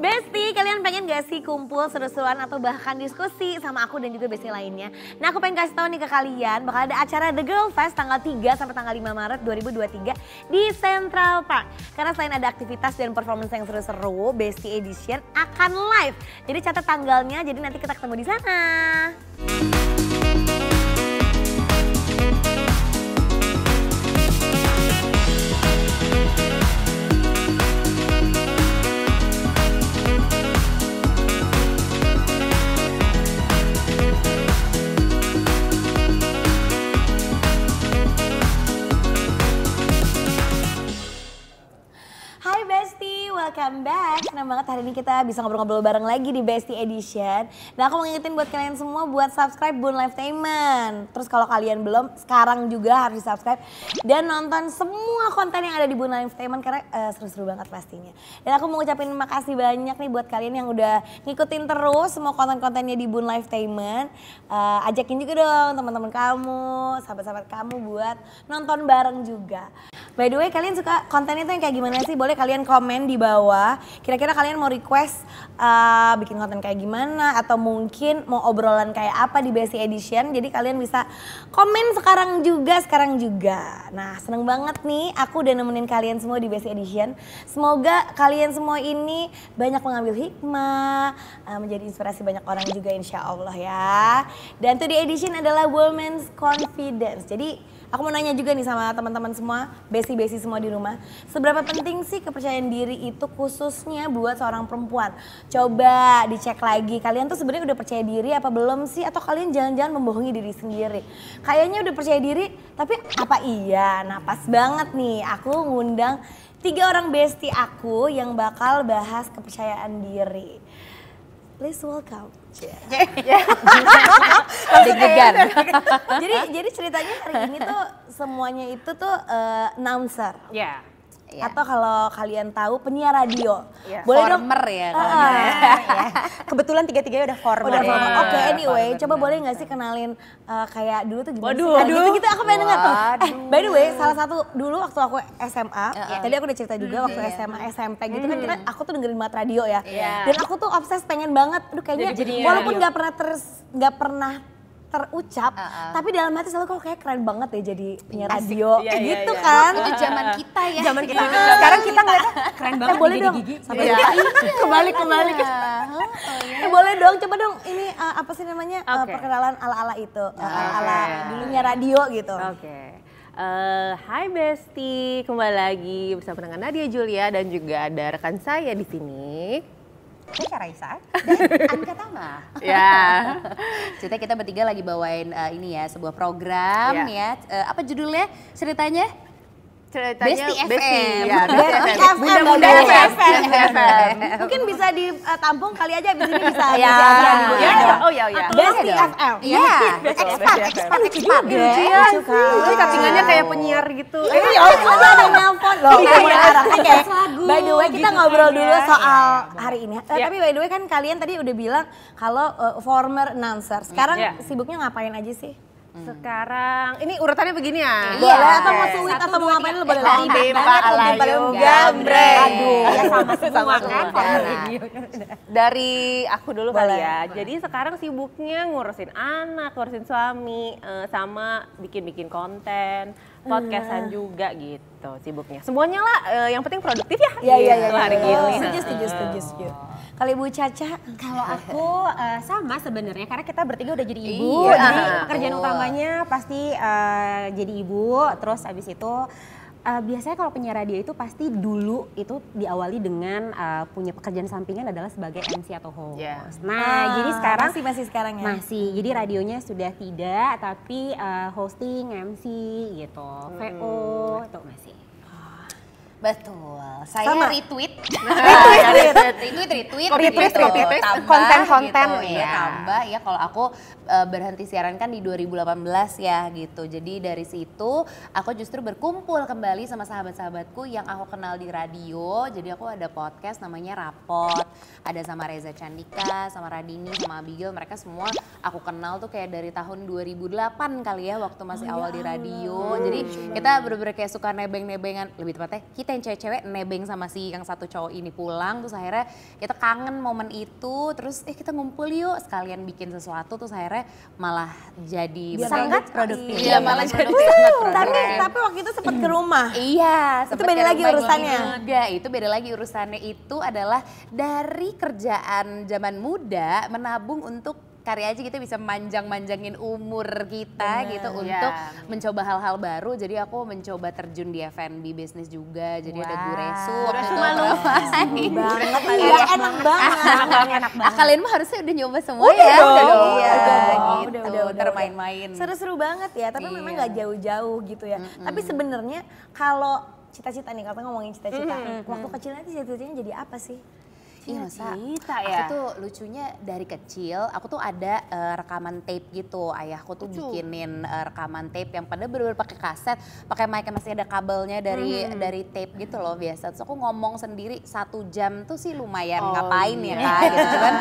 Besti, kalian pengen gak sih kumpul seru-seruan atau bahkan diskusi sama aku dan juga besti lainnya? Nah, aku pengen kasih tahu nih ke kalian bakal ada acara The Girl Fest tanggal 3 sampai tanggal 5 Maret 2023 di Central Park. Karena selain ada aktivitas dan performance yang seru-seru, Besti Edition akan live. Jadi catat tanggalnya, jadi nanti kita ketemu di sana. Hai Besti, welcome back. Senang banget hari ini kita bisa ngobrol-ngobrol bareng lagi di Besti Edition. Nah, aku mau ngingetin buat kalian semua buat subscribe Bun Lifetainment. Terus kalau kalian belum, sekarang juga harus subscribe dan nonton semua konten yang ada di Bun Lifetainment karena seru-seru banget pastinya. Dan aku mau ngucapin makasih banyak nih buat kalian yang udah ngikutin terus semua konten-kontennya di Bun Lifetainment. Ajakin juga dong teman-teman kamu, sahabat-sahabat kamu buat nonton bareng juga. By the way, kalian suka konten itu yang kayak gimana sih? Boleh kalian komen di bawah. Kira-kira kalian mau request bikin konten kayak gimana atau mungkin mau obrolan kayak apa di Besti Edition. Jadi kalian bisa komen sekarang juga. Nah, seneng banget nih aku udah nemenin kalian semua di Besti Edition. Semoga kalian semua ini banyak mengambil hikmah, menjadi inspirasi banyak orang juga insya Allah ya. Dan Today Edition adalah Women's Confidence. Jadi aku mau nanya juga nih sama teman-teman semua, besti-besti semua di rumah. Seberapa penting sih kepercayaan diri itu khususnya buat seorang perempuan? Coba dicek lagi, kalian tuh sebenarnya udah percaya diri apa belum sih? Atau kalian jangan-jangan membohongi diri sendiri? Kayaknya udah percaya diri, tapi apa iya? Nah, pas banget nih aku ngundang 3 orang besti aku yang bakal bahas kepercayaan diri. Please welcome. Deg-degan. Jadi ceritanya hari ini tuh semuanya itu tuh announcer. Ya. Atau kalau kalian tahu penyiar radio. Ya. Boleh Former dong? ya kalau ya. Kebetulan tiga-tiganya udah formal. Udah formal. Ya. Oke, anyway, Formal, coba benar. boleh nggak sih kenalin kayak dulu tuh gimana Waduh. sih? Nah, gitu-gitu aku pengen dengar tuh. Waduh. By the way, salah satu dulu waktu aku SMA, tadi aku udah cerita juga waktu SMA, SMP gitu kan aku tuh dengerin banget radio ya. Dan aku tuh obses pengen banget, aduh kayaknya Jadi walaupun radio. nggak pernah terucap, tapi dalam hati selalu kok kayak keren banget deh jadi penyiar radio, Iya, kayak iya, gitu iya. kan. Itu zaman kita ya. Zaman kita. Sekarang kita ngeliatnya keren banget Boleh nih dong, gigi. sampai kembali. Boleh dong, coba dong ini apa sih namanya Oke. perkenalan ala-ala itu, ala dulunya radio gitu. Oke. Hai Besti, kembali lagi bersama dengan Nadia Julia dan juga ada rekan saya di sini. Saya Raisa dan Anka Tama. Ya. Ceritanya kita bertiga lagi bawain ini ya sebuah program Ya. ya. Apa judulnya? Ceritanya? Ceritanya Besti FM. Ya, Besti FM. FM, Bunda-bunda Bunda FM. FM. Besti FM. Mungkin bisa ditampung kali aja abis ini bisa. Ya. Ya, oh ya, ya. Besti FM. Iya. Expat. Iya, itu cuttingannya kayak penyiar gitu. Iya, ada yang nelfon loh. Oke, by the way kita ngobrol dulu soal hari ini. Tapi by the way kan kalian tadi udah bilang kalau former announcer. Sekarang sibuknya ngapain aja sih? Sekarang, ini urutannya begini ya? Boleh atau mau sweet atau mau ngapain lu boleh Dari Bempa Alayu Gambreng. Aduh, Ya sama semua kan. Dari aku dulu kali Boleh. ya. Jadi sekarang sibuknya ngurusin anak, ngurusin suami, sama bikin-bikin konten, podcastan juga gitu sibuknya. Semuanya lah, yang penting produktif ya. Iya. Hari gini. Setuju. Kalau Ibu Caca, Kalau aku sama sebenarnya karena kita bertiga udah jadi ibu. Iya. Jadi pekerjaan utamanya pasti jadi ibu. Terus abis itu biasanya kalau penyiar radio itu pasti dulu itu diawali dengan punya pekerjaan sampingan adalah sebagai MC atau host. Yeah. Nah, jadi sekarang masih sekarang ya. masih. Jadi radionya sudah tidak, tapi hosting, MC gitu, VO itu masih. Betul. Saya Sama. retweet. Retweet, Tambah konten-konten, gitu. ya. Tambah ya kalau aku berhenti siaran kan di 2018 ya gitu. Jadi dari situ aku justru berkumpul kembali sama sahabat-sahabatku yang aku kenal di radio. Jadi aku ada podcast namanya Rapot. Ada sama Reza Candika, sama Radini, sama Abigail. Mereka semua aku kenal tuh kayak dari tahun 2008 kali ya waktu masih awal di radio. Jadi kita bener-bener kayak suka nebeng-nebengan. Lebih tepatnya kita kita yang cewek-cewek nebeng sama si yang satu cowok ini pulang, terus akhirnya kita kangen momen itu, terus kita ngumpul yuk sekalian bikin sesuatu, terus akhirnya malah jadi sangat produktif. Iya, malah jadi tapi waktu itu sempat ke rumah. Iya, Itu beda lagi urusannya. Itu beda lagi urusannya, itu adalah dari kerjaan zaman muda menabung untuk karya aja kita bisa manjang-manjangin umur kita gitu untuk mencoba hal-hal baru. Jadi aku mencoba terjun di F&B bisnis juga. Jadi ada Guresu. Guresu malu. Banget. Iya, enak banget. Kalian mah harusnya udah nyoba semua ya. Iya, gitu. Udah. Termain-main. Seru-seru banget ya, tapi memang nggak jauh-jauh gitu ya. Tapi sebenarnya kalau cita-cita nih, kata ngomongin cita-cita, waktu kecilnya cita-citanya jadi apa sih? Iya, masa Cita aku ya? tuh lucunya dari kecil, aku tuh ada rekaman tape gitu. Ayahku tuh bikinin rekaman tape yang pada bener-bener pakai kaset, pakai mic yang masih ada kabelnya dari tape gitu loh biasa. Terus aku ngomong sendiri 1 jam tuh sih lumayan ngapain ya kan gitu. Cuman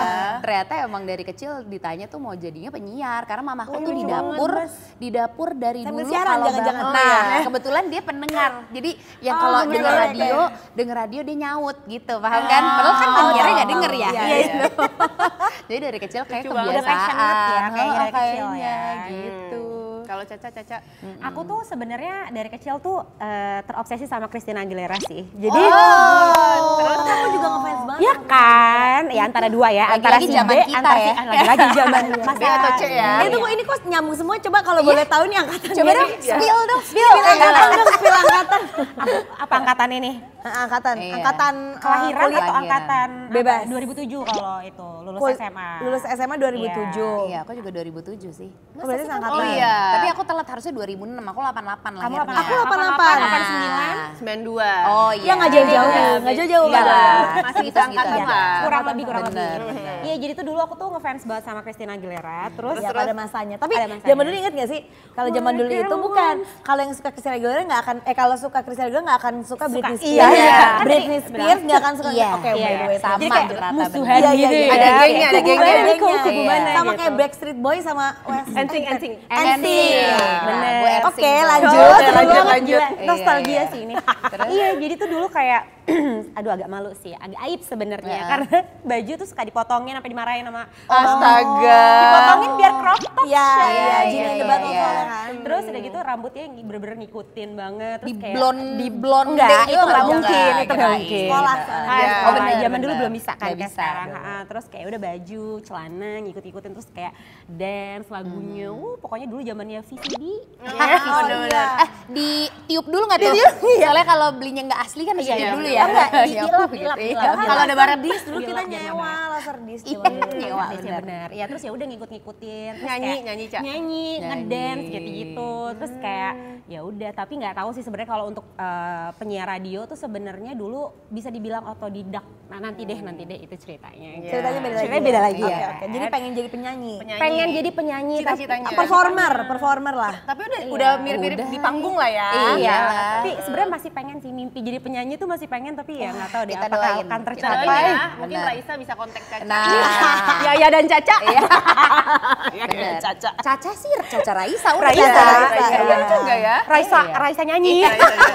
ternyata emang dari kecil ditanya tuh mau jadinya penyiar karena mamaku tuh di dapur dari Sambil dulu siaran, kalau jangan-jangan. nah kebetulan dia pendengar. Jadi yang kalau denger radio dia nyaut gitu, paham kan? Padahal kan penyiarnya nggak denger ya. Iya. Jadi dari kecil kayak Udah kebiasaan. passionate ya, kayak dari kecil kayaknya ya. gitu. Kalau Caca. Aku tuh sebenarnya dari kecil tuh terobsesi sama Christina Aguilera sih. Jadi Terus kamu juga ngefans banget. ya kan, ya antara dua ya, antara Lagi-lagi si zaman B, kita antara ya. lagi zaman Mas B atau C ya? Ini kok nyambung semua, coba kalau boleh tahu nih angkatan. Coba dong, spill dong. Spill angkatan. apa angkatan ini? Angkatan, Iya. angkatan Kelahiran kuliah. atau angkatan Bebas. 2007 kalau itu lulus SMA. Lulus SMA 2007. Iya, aku juga 2007 sih. Oh, berarti angkatan. Oh iya. Tapi aku telat harusnya 2006, aku 88 Kamu lahirnya. 88. Aku 88. 92. Oh iya. Ya nggak jauh-jauh, Iya, nggak jauh-jauh Iya kan. lah. Masih Gitu, seangkatan gitu. lah. Kurang lebih. Bener. Iya, jadi tuh dulu aku tuh ngefans banget sama Christina Aguilera. Terus Ya pada masanya. Tapi Pada masanya. zaman dulu inget gak sih? Kalau zaman dulu itu bukan. Kalau yang suka Christina Aguilera nggak akan, kalau suka Christina Aguilera nggak akan suka Britney Spears. Iya, iya. Britney Spears nggak akan suka. Iya, Oke, iya, by the way. sama. jadi kayak rata musuhan Iya, gitu iya, ya. Ada gengnya, ada Kubu gengnya. mana, kubu Iya. mana Sama gitu. kayak Backstreet Boys sama West. NSYNC. Bener. Gue Oke, Ersing lanjut. Oke, lanjut. Gila, nostalgia Iya, sih ini. Iya, jadi tuh dulu kayak aduh agak malu sih, agak aib sebenarnya karena baju tuh suka dipotongin sampai dimarahin sama Astaga. dipotongin biar crop top. Iya, iya, iya, Gini iya, debat iya. soalnya kan. Terus udah gitu rambutnya yang bener-bener ngikutin banget. Terus kayak di blonde enggak, itu gitu nggak loh, mungkin, enggak, itu nggak kirain. mungkin. Sekolah Gitu. soalnya. Ah, Iya. sekolah, bener, zaman dulu bener. belum bisa kan Nggak kayak bisa sekarang. dong. Terus kayak udah baju, celana, ngikut-ngikutin terus kayak dance lagunya. Pokoknya dulu zamannya VCD. Bener-bener. Di tiup dulu nggak tuh? Soalnya kalau belinya nggak asli kan harus tiup dulu ya. Enggak, Ya, dilap, gitu. dilap. Iya. Kalau ada barang disc dulu kita Dilap, nyewa laser disc. Iya, zaman dulu. nyewa, Iya bener. benar. Ya terus ya udah ngikut-ngikutin. Terus Nyanyi, kayak nyanyi, Cak. Nyanyi, ngedance Nyanyi. gitu-gitu. Terus kayak ya udah, tapi nggak tahu sih sebenarnya kalau untuk penyiar radio tuh sebenarnya dulu bisa dibilang otodidak. Nah, nanti deh itu ceritanya. Ceritanya beda lagi. Ceritanya beda lagi Oke, ya. oke. Jadi pengen jadi penyanyi. Pengen jadi penyanyi tapi Cita-citanya. Performer lah. Tapi udah mirip-mirip di panggung lah ya. iya. Tapi sebenarnya masih pengen sih, mimpi jadi penyanyi tuh masih pengen, tapi ya nggak tahu deh kita apakah doain. akan Kita tercapai. doain ya. Mungkin Benar. Raisa bisa kontak Caca. Nah, Yaya dan Caca. bener. Caca. Caca sih, Caca Raisa. udah. Raisa. Iya juga ya. Raisa nyanyi.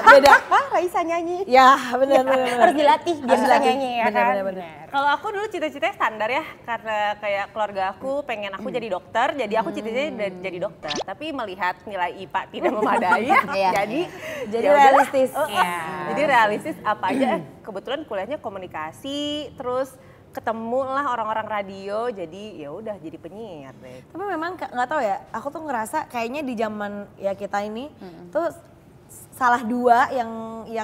Beda. Raisa nyanyi. Ya, benar. Harus dilatih biar bisa nyanyi ya kan. Benar. Kalau aku dulu cita-citanya standar ya, karena kayak keluarga aku pengen aku jadi dokter, jadi aku cita-citanya jadi dokter. Tapi melihat nilai IPA tidak memadai, Iya. jadi Jadi ya udah. realistis. Iya. Jadi realistis apa aja. Kebetulan kuliahnya komunikasi, terus ketemu lah orang-orang radio, jadi ya udah jadi penyiar deh. Tapi memang nggak tahu ya, aku tuh ngerasa kayaknya di zaman ya kita ini tuh salah dua yang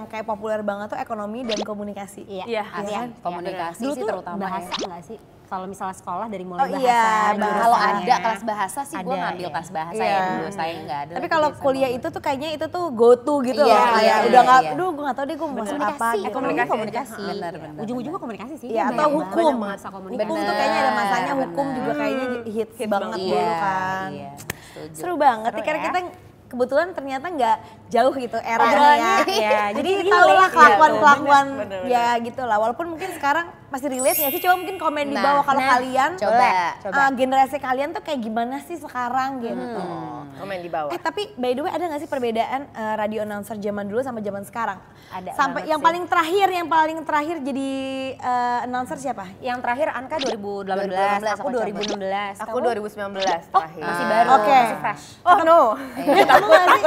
kayak populer banget tuh ekonomi dan komunikasi. Iya. Iya. Asli, komunikasi Dulu sih tuh terutama bahasa ya. nggak sih? Kalau misalnya sekolah dari mulai Oh bahasa. iya, Kalau jurusannya. ada kelas bahasa sih gue Ada, ngambil iya. kelas bahasa Iya. ya dulu, saya nggak ada. Tapi lagi kalau jurusan kuliah ngomong. itu tuh kayaknya itu tuh go to gitu Iya, loh. Kayak iya, udah nggak, iya. aduh gue nggak tahu deh gue mau masuk apa. Komunikasi, gitu. ekonomi Komunikasi. komunikasi. Benar, Iya. benar, Ujung-ujungnya benar. komunikasi sih. Iya, atau Banyak hukum. banget masa komunikasi. Hukum tuh kayaknya ada masanya, hukum benar. juga kayaknya hits banget Iya, dulu kan. iya, setuju. Seru banget, Seru karena ya. kita kebetulan ternyata nggak jauh gitu eranya Obrolannya, ya. iya, Jadi jadi tahu lah relate. kelakuan-kelakuan Bener, ya gitu lah. Walaupun mungkin sekarang pasti relate ya sih, coba mungkin komen di Nah, bawah kalau kalian coba. generasi kalian tuh kayak gimana sih sekarang gitu. Komen di bawah. Tapi by the way ada gak sih perbedaan radio announcer zaman dulu sama zaman sekarang? Ada Sampai banget yang sih. paling terakhir jadi announcer siapa? Yang terakhir Anka 2018, aku 2016. Aku 2019 terakhir. Masih baru, Oke. masih fresh. Oh no. Ketemu gak sih?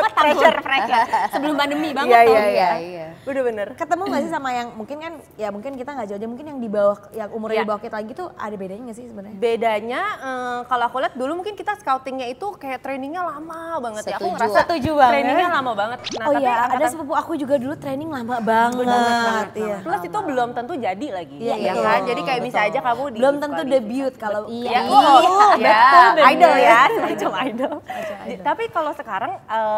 Fresh ya. Sebelum pandemi banget Iya, tuh. iya. Iya. Bener-bener. Ketemu gak sih sama yang mungkin kan ya mungkin kita gak jauh-jauh, mungkin yang di bawah, yang umurnya di bawah kita lagi tuh ada bedanya gak sih sebenarnya? Bedanya kalau aku lihat dulu mungkin kita scoutingnya itu kayak trainingnya lama banget ya. Aku Setuju. ngerasa Setuju banget. trainingnya lama banget. Nah, Oh tapi iya, ada angkatan- sepupu aku juga dulu training lama banget. Iya. Plus itu belum tentu jadi lagi. Iya, ya betul. kan? Jadi kayak bisa aja kamu di Belum tentu debut kalau Iya. Ya, bener. idol ya, semacam idol. Tapi kalau sekarang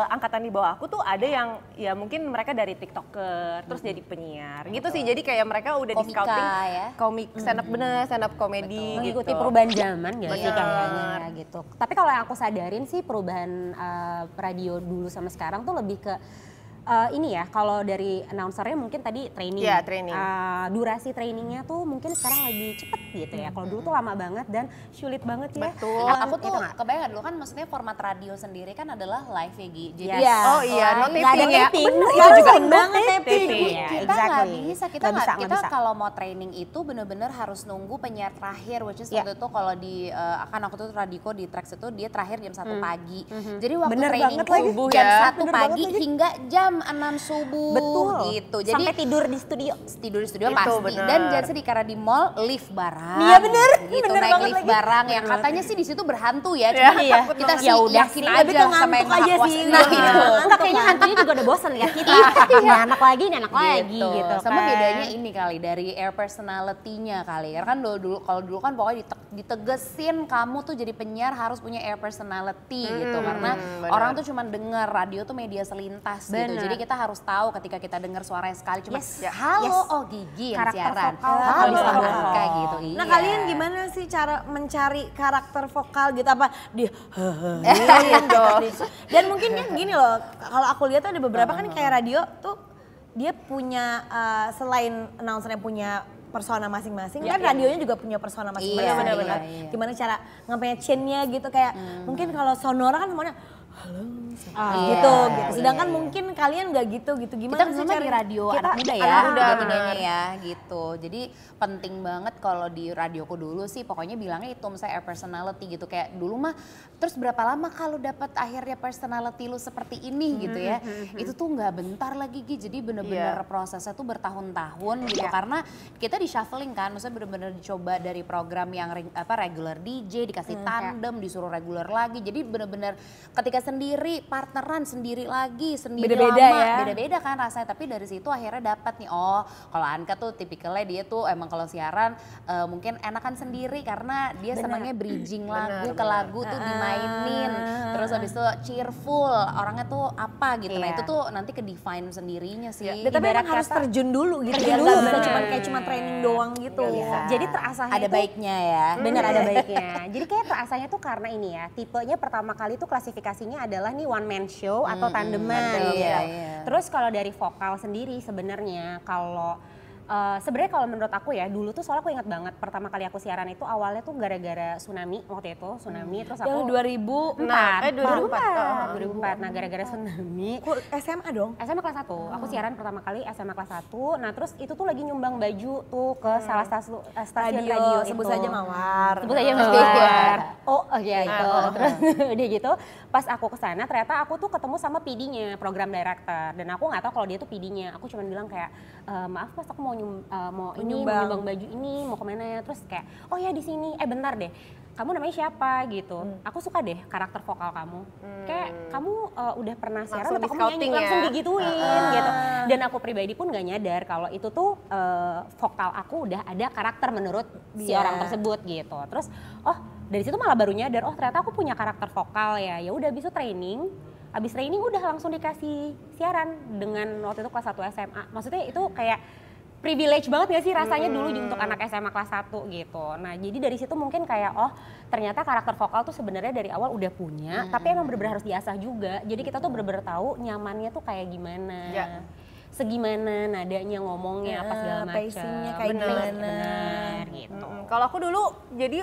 angkatan di bawah aku tuh ada yang ya mungkin mereka dari TikToker terus jadi penyiar. Gitu sih. Jadi kayak mereka udah di Komika, scouting ya. komik stand up komedi Mengikuti gitu. perubahan zaman gak sih Bener. kayaknya gitu. Tapi kalau yang aku sadarin sih perubahan radio dulu sama sekarang tuh lebih ke ini ya, kalau dari announcernya mungkin tadi training. Iya, training. Durasi trainingnya tuh mungkin sekarang lebih cepet gitu ya. Kalau dulu tuh lama banget dan sulit banget ya. Betul. Aku tuh Itu nggak? kebayang dulu kan maksudnya format radio sendiri kan adalah live ya Gi. Jadi Iya. Oh iya, Live. no Nggak ada taping ya. taping. Bener, Itu itu juga juga sering banget taping. Iya, kita nggak exactly. bisa, kita Nggak bisa, nggak bisa. kalau mau training itu bener-bener harus nunggu penyiar terakhir, which is Iya. waktu itu kalau di kan waktu itu Radiko di Trax itu dia terakhir jam 1 pagi. Jadi waktu Bener training banget tuh lagi. Subuh jam ya. 1 pagi hingga jam 6 subuh Betul. gitu. Jadi Sampai tidur di studio. tidur di studio Itu pasti. bener. Dan jangan sedih karena di mall lift barang. Iya, bener. Gitu Bener naik banget lift lagi. barang yang katanya sih di situ berhantu ya. Cuma Iya. kita Ya sih udah yakin sih, aja lebih ke sama yang ngantuk Maha aja Kuasa. sih. Nah, Iya. itu. Enggak, kayaknya hantunya juga udah bosan lihat kita. Ini anak lagi, ini anak lagi gitu. Sama kan. bedanya ini kali dari air personality-nya kali. Karena kan dulu kalau dulu kan pokoknya ditegesin kamu tuh jadi penyiar harus punya air personality gitu. Karena benar. orang tuh cuma denger radio tuh media selintas gitu. Benar. Jadi kita harus tahu ketika kita dengar suaranya sekali cuma Yes. halo Yes. oh Gigi yang Karakter siaran. vokal. Halo Karakter Anka vokal. gitu. Nah Iya. kalian gimana sih cara mencari karakter vokal gitu, apa di dan mungkin kan gini loh, kalau aku lihat tuh ada beberapa kan kayak radio tuh dia punya selain announcernya punya persona masing-masing, kan radionya juga punya persona masing-masing. Iya, Benar-benar. iya. Gimana cara ngapain-nya gitu, kayak mungkin kalau sonora kan semuanya halo Iya, gitu gitu. iya, Sedangkan iya. mungkin kalian nggak gitu Kita gimana sih memang cara di radio kita anak muda ya, anak muda, bedanya ya gitu. Jadi penting banget kalau di radioku dulu sih pokoknya bilangnya itu misalnya air personality gitu. Kayak dulu mah terus berapa lama kalau dapat akhirnya personality lu seperti ini gitu ya. Itu tuh nggak bentar lagi Gi. Jadi bener-bener prosesnya tuh bertahun-tahun gitu. Karena kita di shuffling kan, maksudnya bener-bener dicoba dari program yang regular DJ, dikasih tandem, disuruh regular lagi. Jadi bener-bener ketika sendiri partneran sendiri lagi, sendiri Beda-beda lama, ya. beda-beda kan rasanya. Tapi dari situ akhirnya dapat nih, oh kalau Anka tuh tipikalnya dia tuh emang kalau siaran mungkin enakan sendiri karena dia senangnya bridging lagu ke lagu tuh dimainin. Terus habis itu cheerful, orangnya tuh apa gitu. Nah Iya. itu tuh nanti ke define sendirinya sih. Tapi emang harus terjun dulu gitu ya, Terjun nggak dulu, bisa bener. cuma training doang gitu. Jadi terasanya Ada itu baiknya ya. bener ada baiknya. Jadi kayak terasanya tuh karena ini ya, tipenya pertama kali tuh klasifikasinya adalah nih one man show atau tandeman betul, gitu. iya, iya. Terus kalau dari vokal sendiri sebenarnya kalau sebenarnya kalau menurut aku ya dulu tuh soalnya aku ingat banget pertama kali aku siaran itu awalnya tuh gara-gara tsunami waktu itu terus Yang aku 2000 2004. Nah gara-gara tsunami SMA dong. SMA kelas 1, aku siaran pertama kali SMA kelas 1. Nah terus itu tuh lagi nyumbang baju tuh ke salah satu stasiun radio sebut itu. saja Mawar. Sebut aja Mawar. Oh iya itu. Terus udah gitu pas aku kesana ternyata aku tuh ketemu sama PD-nya, program director. Dan aku nggak tahu kalau dia tuh PD-nya. Aku cuma bilang kayak maaf mas aku mau nyumbang baju ini mau kemana ya. Terus kayak oh ya di sini. Bentar deh. Kamu namanya siapa gitu. Aku suka deh karakter vokal kamu. Kayak kamu udah pernah siaran Langsung atau di kamu nyanyi scouting ya? langsung digituin gitu. Dan aku pribadi pun gak nyadar kalau itu tuh vokal aku udah ada karakter menurut si Iya. orang tersebut gitu. Terus oh dari situ malah baru nyadar oh ternyata aku punya karakter vokal ya. Ya udah abis itu training. Abis training udah langsung dikasih siaran dengan waktu itu kelas 1 SMA. Maksudnya itu kayak privilege banget gak sih rasanya dulu untuk anak SMA kelas 1 gitu. Nah jadi dari situ mungkin kayak oh ternyata karakter vokal tuh sebenarnya dari awal udah punya. Tapi emang bener-bener harus diasah juga. Jadi kita tuh bener-bener tahu nyamannya tuh kayak gimana. Ya. segimana nadanya ngomongnya apa segala macam. Pacingnya kayak Bener. gimana. Bener, gitu. Kalau aku dulu jadi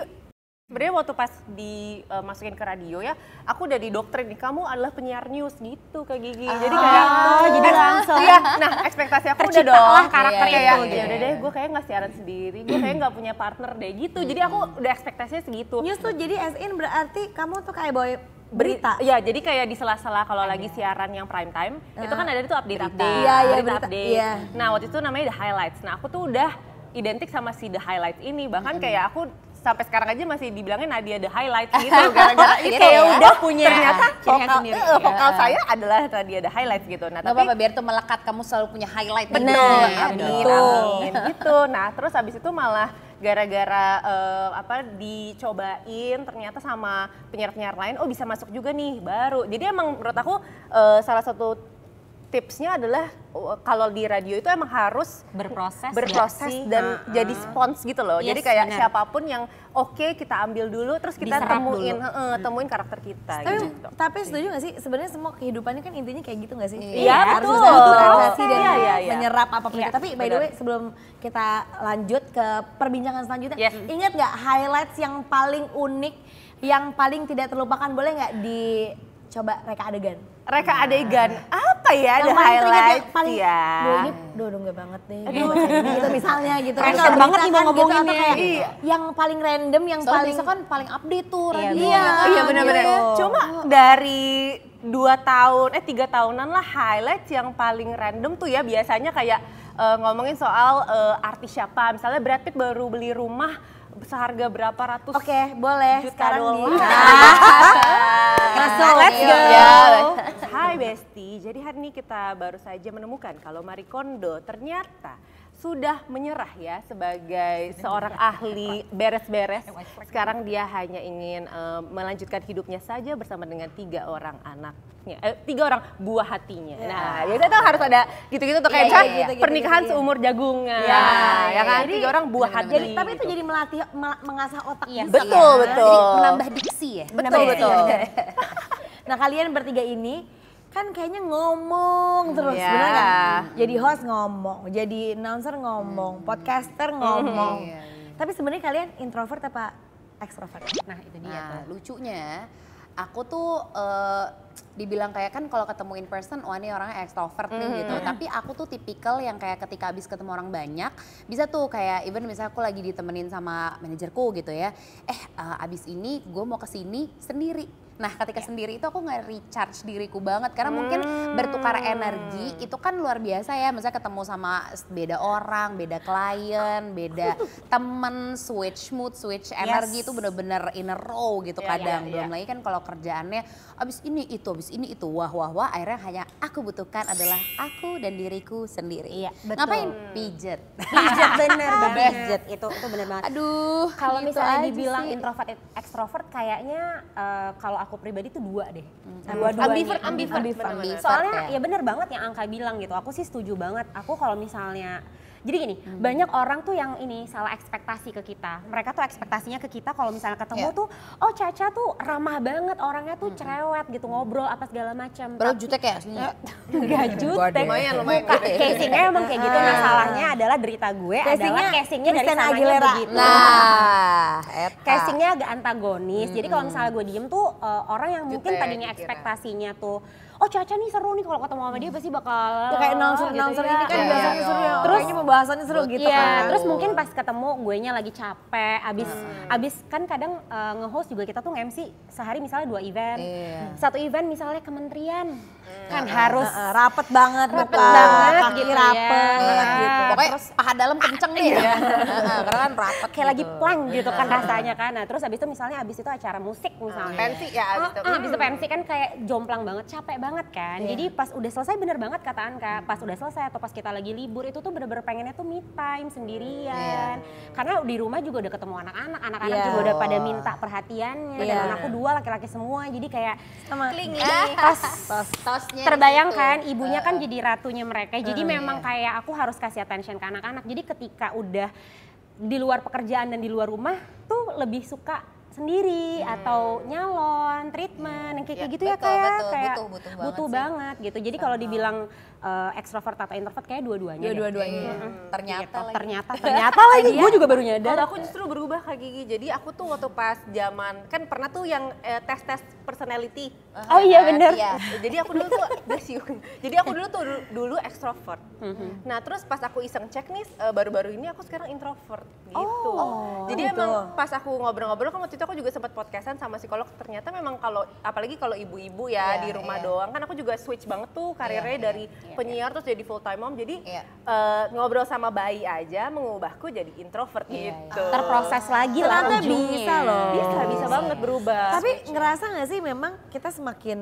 sebenarnya waktu pas dimasukin ke radio ya, aku udah didoktrin nih, kamu adalah penyiar news gitu kayak Gigi. Jadi kayak jadi langsung iya, nah ekspektasi aku udah terciptalah dong karakter kayak itu, ya gitu udah ya. deh, gue kayak nggak siaran sendiri, gue kayak nggak punya partner deh gitu. Jadi aku udah ekspektasinya segitu. News tuh jadi as in berarti kamu tuh kayak bawa berita. Ya, jadi kayak di sela-sela kalau lagi siaran yang prime time, itu kan ada tuh update-update, Iya, iya, berita berita, update. iya. Nah, waktu itu namanya The Highlights. Nah, aku tuh udah identik sama si The Highlights ini. Bahkan kayak aku sampai sekarang aja masih dibilangin Nadia The Highlights gitu gara-gara itu Gitu ya. ya. Udah punya ternyata ciri khas vokal, sendiri. vokal saya adalah Nadia The Highlights gitu. Nah, Nggak apa-apa, biar tuh melekat kamu selalu punya highlight. Bener, gitu. amin, amin, gitu. Nah, terus habis itu malah gara-gara dicobain ternyata sama penyiar-penyiar lain, oh bisa masuk juga nih baru. Jadi emang menurut aku salah satu tipsnya adalah kalau di radio itu emang harus berproses dan jadi spons gitu loh. Yes, jadi kayak benar. siapapun yang oke kita ambil dulu, terus kita Diserap temuin dulu. temuin karakter kita gitu. Tapi setuju gak sih sebenarnya semua kehidupannya kan intinya kayak gitu gak sih? Iya, harus betul. bisa beradaptasi dan Iya, iya, iya. menyerap apapun Iya, itu. Tapi by the way sebelum kita lanjut ke perbincangan selanjutnya, Yes. ingat gak highlights yang paling unik, yang paling tidak terlupakan, boleh gak dicoba reka adegan? Reka adegan apa ya ada Yang paling teringat, highlight yang paling, ya. duh ini enggak banget deh. Gitu misalnya gitu. Random Atau banget nih mau berita kan gitu, ngomonginnya. atau kayak Iya. yang paling random, yang Soalnya paling besok kan paling update tuh radio. Iya. Iya benar-benar. Iya. Cuma dari 3 tahunan lah highlight yang paling random tuh ya biasanya kayak ngomongin soal artis siapa. Misalnya Brad Pitt baru beli rumah seharga berapa ratus. Oke, boleh Juta sekarang dolar. Masuk. Let's go. Ya. Hai Besti, jadi hari ini kita baru saja menemukan kalau Marie Kondo ternyata sudah menyerah ya sebagai seorang ahli beres-beres. Sekarang dia hanya ingin melanjutkan hidupnya saja bersama dengan 3 orang anaknya, 3 orang buah hatinya. Nah, biasanya tuh harus ada gitu-gitu tuh kayak Iya, gitu, pernikahan gitu. seumur jagungan. Iya, Ya kan, iya. 3 orang buah hati. Jadi, tapi itu jadi melatih, mengasah otak. Iya, juga betul, ya. betul. Jadi menambah diksi ya. Betul, betul. Nah kalian bertiga ini kan kayaknya ngomong terus, Iya. bener kan? Jadi host ngomong, jadi announcer ngomong, podcaster ngomong. Iya, Tapi sebenarnya kalian introvert apa extrovert? Nah itu dia Nah, tuh. lucunya aku tuh dibilang kayak kan kalau ketemu in person, wah ini orangnya extrovert nih gitu. Tapi aku tuh tipikal yang kayak ketika abis ketemu orang banyak, bisa tuh kayak even misalnya aku lagi ditemenin sama manajerku gitu ya. Abis ini gue mau kesini sendiri. Nah ketika sendiri itu aku nge-recharge diriku banget. Karena mungkin bertukar energi itu kan luar biasa ya. Misalnya ketemu sama beda orang, beda klien, beda temen, switch mood, switch energi itu bener-bener in a row gitu Iya, kadang. iya, Belum iya. lagi kan kalau kerjaannya abis ini itu, wah akhirnya hanya aku butuhkan adalah aku dan diriku sendiri. Iya, betul. Ngapain? Pijet. Pijet bener banget. Pijet. Itu bener banget. Aduh, Kalau gitu misalnya aja dibilang sih. introvert extrovert kayaknya kalau aku pribadi tuh 2 deh. Ambivert, Dua-duanya. ambivert Soalnya ya. ya bener banget yang Angka bilang gitu. Aku sih setuju banget. Aku kalau misalnya jadi gini, banyak orang tuh yang ini salah ekspektasi ke kita. Mereka tuh ekspektasinya ke kita kalau misalnya ketemu Iya. tuh, oh Caca tuh ramah banget, orangnya tuh cerewet gitu, ngobrol apa segala macam. Bro jutek ya aslinya? Enggak jutek. Lumayan. Muka, casingnya emang kayak gitu. Masalahnya adalah derita gue adalah casingnya dari Christina sananya Aguilera. begitu. Nah, eta. Casingnya agak antagonis. Jadi kalau misalnya gue diem tuh orang yang mungkin Jutek, tadinya dikira. ekspektasinya tuh, oh Caca nih seru nih kalau ketemu sama dia pasti bakal Ya kayak announcer ya. ini kan Iya, biasanya iya. seru ya. Terus Kayaknya pembahasannya seru gitu Iya, kan. terus mungkin pas ketemu guenya lagi capek, abis kan kadang nge-host juga kita tuh nge-MC sehari misalnya 2 event. Iya. Satu event misalnya kementerian. Kan harus rapet banget, rapet muka, banget kaki gitu rapet ya. gitu. Pokoknya paha dalam kenceng deh ya. Karena kan rapet kayak lagi gitu. plank gitu kan rasanya kan. Nah, terus abis itu misalnya abis itu acara musik misalnya. Pensi ya abis itu. Abis itu pensi kan kayak jomplang banget, capek banget kan. Jadi pas udah selesai bener banget kata Anka, pas udah selesai atau pas kita lagi libur itu tuh bener-bener pengennya tuh me time sendirian. Karena di rumah juga udah ketemu anak-anak, anak-anak Iya. juga udah pada minta perhatiannya. Dan Iya. anakku 2 laki-laki semua, jadi kayak Sama Tosnya terbayangkan ibunya kan jadi ratunya mereka. Jadi memang kayak aku harus kasih attention ke anak-anak. Jadi ketika udah di luar pekerjaan dan di luar rumah tuh lebih suka sendiri atau nyalon, treatment, yang kayak gitu ya betul, kayak betul, kayak butuh banget butuh sih. banget gitu. Jadi kalau dibilang extrovert atau introvert kayak dua-duanya. deh. Dua-duanya. Ternyata Gitu. lagi. Ternyata lagi gue juga baru nyadar. Kalau aku justru berubah Kak Gigi. Jadi aku tuh waktu pas zaman kan pernah tuh yang tes personality. Oh iya bener. Iya. Jadi aku dulu tuh Jadi aku dulu tuh dulu ekstrovert. Nah, terus pas aku iseng cek nih baru-baru ini aku sekarang introvert gitu. Jadi gitu. emang pas aku ngobrol-ngobrol kan waktu itu aku juga sempat podcastan sama psikolog, ternyata memang kalau apalagi kalau ibu-ibu ya Iya, di rumah iya. doang kan aku juga switch banget tuh karirnya Iya, dari iya, penyiar terus jadi full time mom. Jadi Iya. ngobrol sama bayi aja mengubahku jadi introvert Iya, gitu. Terproses lagi lah Ternyata ujungnya. bisa loh. Bisa banget berubah. Tapi ngerasa nggak sih memang kita semakin,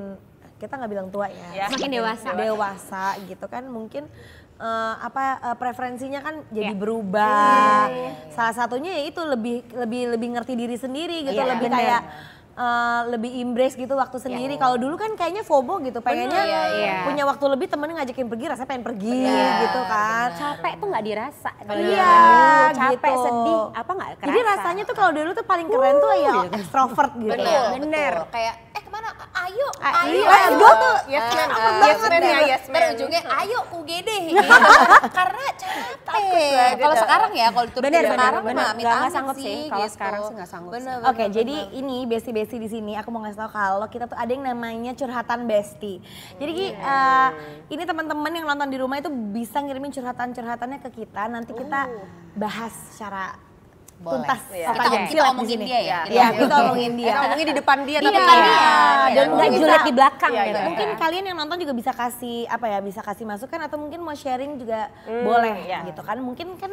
kita nggak bilang tua ya, Ya. Semakin dewasa. dewasa gitu kan mungkin preferensinya kan jadi berubah. Salah satunya ya itu lebih ngerti diri sendiri gitu, Iya, lebih bener. kayak lebih embrace gitu waktu sendiri. Kalau dulu kan kayaknya FOMO gitu, pengennya iya. punya waktu lebih, temennya ngajakin pergi, rasanya pengen pergi gitu kan. Capek tuh nggak dirasa. Kalau Iya, zaman dulu, capek, gitu. sedih, apa nggak kerasa. Jadi rasanya tuh kalau dulu tuh paling keren tuh ya extrovert gitu. Betul, bener. betul. Kayak kemana? Ayo, Iya, ayo. gue tuh Yes man, Ah, yes man ya, yes man. Berujungnya ayo UGD gitu. Karena capek. Kalau sekarang ya, kalau diturutin Bener, sekarang bener. mah Nggak amit-amit sanggup sih. Kalau gitu. sekarang sih nggak sanggup sih. Bener, Oke, bener, jadi bener. ini besti-besti di sini aku mau ngasih tahu kalau kita tuh ada yang namanya curhatan besti. Jadi ini teman-teman yang nonton di rumah itu bisa ngirimin curhatan-curhatannya ke kita. Nanti kita bahas secara Boleh. tuntas. Iya. Apa Kita- aja? kita Silat di omongin sini. dia ya? Iya, kita omongin dia. Kita ngomongin di depan dia tapi Iya, kan iya. Dan nggak mungkin julid bisa- di belakang Iya, gitu. iya. Mungkin kalian yang nonton juga bisa kasih apa ya, bisa kasih masukan atau mungkin mau sharing juga boleh iya. gitu kan. Mungkin kan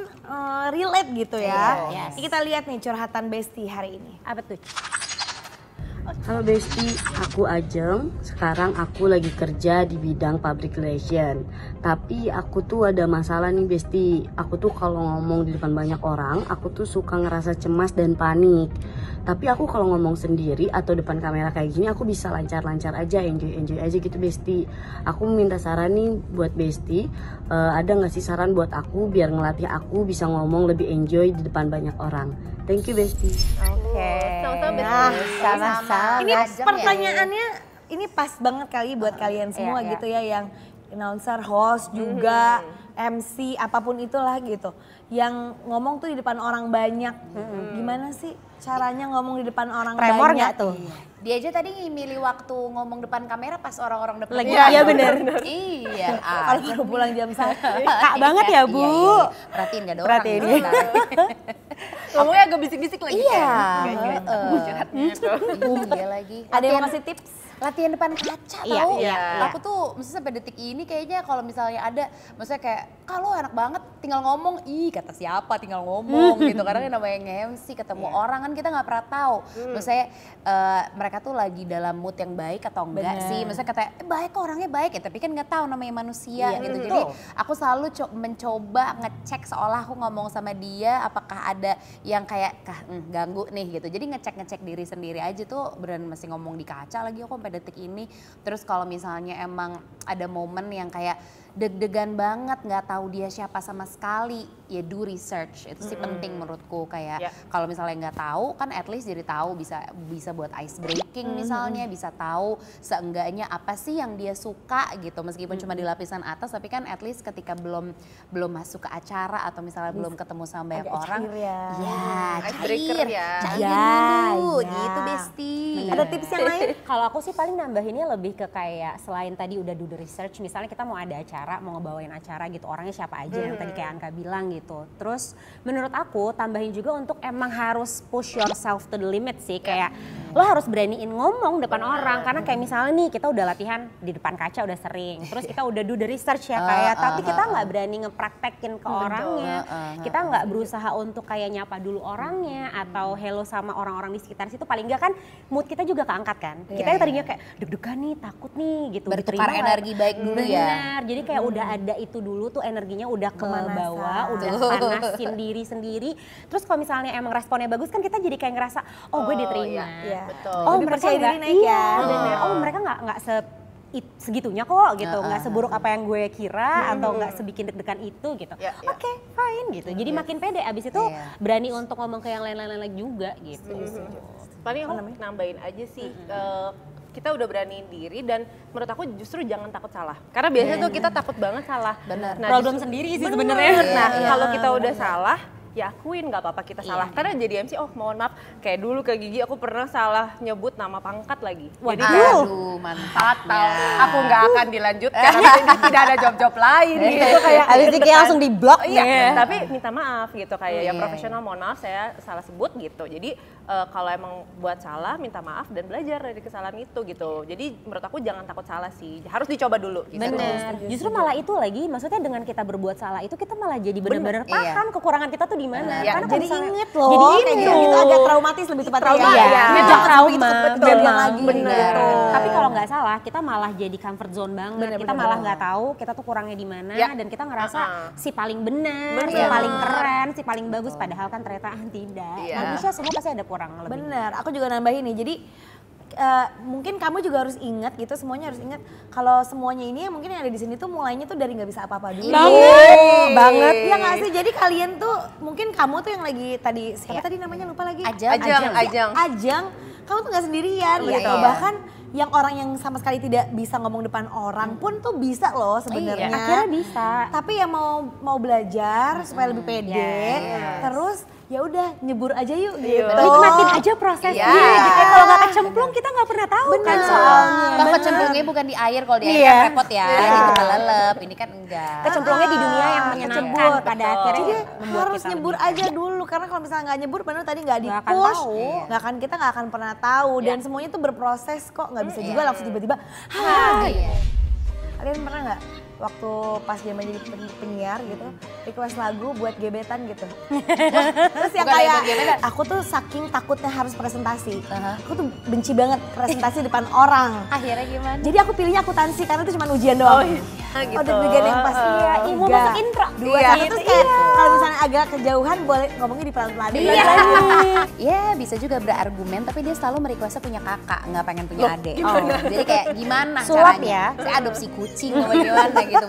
relate gitu ya. Iya, yes. Ini kita lihat nih curhatan besti hari ini. Apa tuh? Halo Besti, aku Ajeng. Sekarang aku lagi kerja di bidang public relation. Tapi aku tuh ada masalah nih Besti. Aku tuh kalau ngomong di depan banyak orang, aku tuh suka ngerasa cemas dan panik. Tapi aku kalau ngomong sendiri atau depan kamera kayak gini, aku bisa lancar-lancar aja, enjoy aja gitu Besti. Aku minta saran nih buat Besti. Ada nggak sih saran buat aku biar ngelatih aku bisa ngomong lebih enjoy di depan banyak orang? Thank you Besti. Oke. sama-sama besti. Nah, sama-sama. Ini Ajeng ya. pertanyaannya ini pas banget kali buat kalian semua iya. gitu ya, yang announcer, host juga, MC, apapun itulah gitu. Yang ngomong tuh di depan orang banyak. Gimana sih caranya ngomong di depan orang Tremor banyak? nggak tuh? Dia aja tadi milih waktu ngomong depan kamera pas orang-orang depan. Lagi, iya bener. Iya. Kalau baru pulang jam 1. Kak banget ya Bu. Iya. Perhatiin gak ada orang. Perhatiin. gitu. Ngomongnya agak bisik-bisik lagi. Iya. Heeh. Iya lagi. Ada yang masih tips? Latihan depan kaca Iya, tahu. iya. Aku tuh maksudnya sampai detik ini kayaknya kalau misalnya ada, maksudnya kayak kalau enak banget tinggal ngomong, ih kata siapa tinggal ngomong gitu. Karena yang namanya nge-MC ketemu orang kan kita nggak pernah tahu. Maksudnya mereka tuh lagi dalam mood yang baik atau enggak sih. Maksudnya kata baik kok orangnya baik ya, tapi kan nggak tahu namanya manusia gitu. Jadi aku selalu mencoba ngecek seolah aku ngomong sama dia apakah ada yang kayak ganggu nih gitu. Jadi ngecek diri sendiri aja tuh beneran masih ngomong di kaca lagi aku sampai detik ini. Terus kalau misalnya emang ada momen yang kayak deg-degan banget nggak tahu dia siapa sama sekali, ya do research. Itu sih penting menurutku, kayak kalau misalnya nggak tahu kan at least jadi tahu, bisa buat ice breaking misalnya, bisa tahu seenggaknya apa sih yang dia suka gitu, meskipun cuma di lapisan atas, tapi kan at least ketika belum masuk ke acara atau misalnya belum ketemu sama banyak agak orang, cair ya. Icebreaker ya. cair Ya, dulu ya. gitu Besti. Ada tips yang lain? Kalau aku sih paling nambahinnya lebih ke kayak selain tadi udah do the research, misalnya kita mau ada acara, mau ngebawain acara gitu, orangnya siapa aja yang tadi kayak Anka bilang gitu. Terus menurut aku tambahin juga untuk emang harus push yourself to the limit sih, kayak lo harus beraniin ngomong depan orang, karena kayak misalnya nih kita udah latihan di depan kaca udah sering, terus kita udah do the research ya kayak, tapi kita nggak berani ngepraktekin ke orangnya, kita nggak berusaha untuk kayak nyapa dulu orangnya atau hello sama orang-orang di sekitar situ, paling nggak kan mood kita juga keangkat kan, kita yang tadinya kayak deg-degan nih, takut nih gitu, Bertukar diterima nggak? energi baik dulu ya. Benar, jadi kayak udah ada itu dulu tuh energinya udah ke bawah, udah panasin diri sendiri. Terus kalau misalnya emang responnya bagus kan kita jadi kayak ngerasa, oh gue diterima. Iya. Betul. Oh Lebih mereka percaya nggak, diri naik iya, ya. bener. Oh mereka nggak segitunya kok gitu, nggak seburuk apa yang gue kira atau nggak sebikin deg-degan itu gitu. Ya, ya. Oke, fine gitu. Jadi makin pede. Abis itu berani untuk ngomong ke yang lain-lain lagi juga gitu. Paling aku nambahin aja sih, kita udah beraniin diri dan menurut aku justru jangan takut salah. Karena biasanya tuh kita takut banget salah. Benar. Nah, Problem justru- sendiri sih Bener. sebenarnya. Nah, kalau kita udah salah, ya akuin nggak apa-apa kita salah. Karena jadi MC, oh mohon maaf, kayak dulu ke Gigi aku pernah salah nyebut nama pangkat lagi. Jadi kayak, Aduh, mantapnya. aku nggak akan dilanjutkan, karena tidak ada job-job lain gitu. Kayak Habis itu kayak langsung di blok Iya, tapi minta maaf gitu kayak yang profesional, mohon maaf saya salah sebut gitu. Jadi kalau emang buat salah minta maaf dan belajar dari kesalahan itu gitu. Jadi menurut aku jangan takut salah sih, harus dicoba dulu. Gitu. Bener. Justru malah itu lagi, maksudnya dengan kita berbuat salah itu kita malah jadi benar-benar paham kekurangan kita tuh di mana. Iya. Karena kalau Jadi misalnya- inget loh, Jadi kayak inget. gitu agak traumatis lebih tepatnya Trauma, ya. iya. Jangan Memang sampai itu trauma. kejadian Memang, lagi. bener. Gitu. Tapi kalau nggak salah, kita malah jadi comfort zone banget. Bener, Kita bener, malah bener. nggak tahu kita tuh kurangnya di mana Ya. dan kita ngerasa si paling benar, si Bener. paling keren, si paling bagus. Padahal kan ternyata tidak. Iya. Manusia semua pasti ada kurang lebih. Bener, aku juga nambahin nih. Jadi mungkin kamu juga harus ingat gitu, semuanya harus ingat kalau semuanya ini ya mungkin yang ada di sini tuh mulainya tuh dari nggak bisa apa-apa dulu. Banget. Iya nggak sih? Jadi kalian tuh mungkin kamu tuh yang lagi tadi siapa tadi namanya lupa lagi? Ajang. Ajang. Kamu tuh nggak sendirian Iya, gitu. iya. Bahkan yang orang yang sama sekali tidak bisa ngomong depan orang pun tuh bisa loh sebenarnya. Akhirnya bisa. Tapi yang mau belajar supaya lebih pede, terus ya udah nyebur aja yuk gitu. Nikmatin aja prosesnya Iya. gitu. Kalau nggak kecemplung kita nggak pernah tahu kan soalnya. Toh kecemplungnya bukan di air, kalau di air kan repot ya, gitu kelelep. Ini kan enggak. Kecemplungnya di dunia yang menyenangkan pada akhirnya Jadi membuat harus kita nyebur lebih aja dulu karena kalau misalnya nggak nyebur benar tadi nggak Nggak akan di-push, tahu. kita nggak akan pernah tahu dan semuanya tuh berproses kok, nggak bisa juga langsung tiba-tiba. Iya. Kalian pernah nggak waktu pas dia menjadi penyiar gitu request lagu buat gebetan gitu? Terus yang Bukan kayak buat gebetan. aku tuh saking takutnya harus presentasi, aku tuh benci banget presentasi depan orang. Akhirnya gimana? Jadi aku pilihnya akuntansi karena itu cuma ujian doang. gitu. Oh deg-degan yang pas iya, mau masuk intro. Dua, Iya. satu, terus kayak kalau misalnya agak kejauhan boleh ngomongnya di pelan-pelan. Iya. Ya bisa juga berargumen, tapi dia selalu merequestnya punya kakak, nggak pengen punya adik. Jadi kayak gimana Sulap caranya? ya? Saya adopsi kucing apa gimana gitu.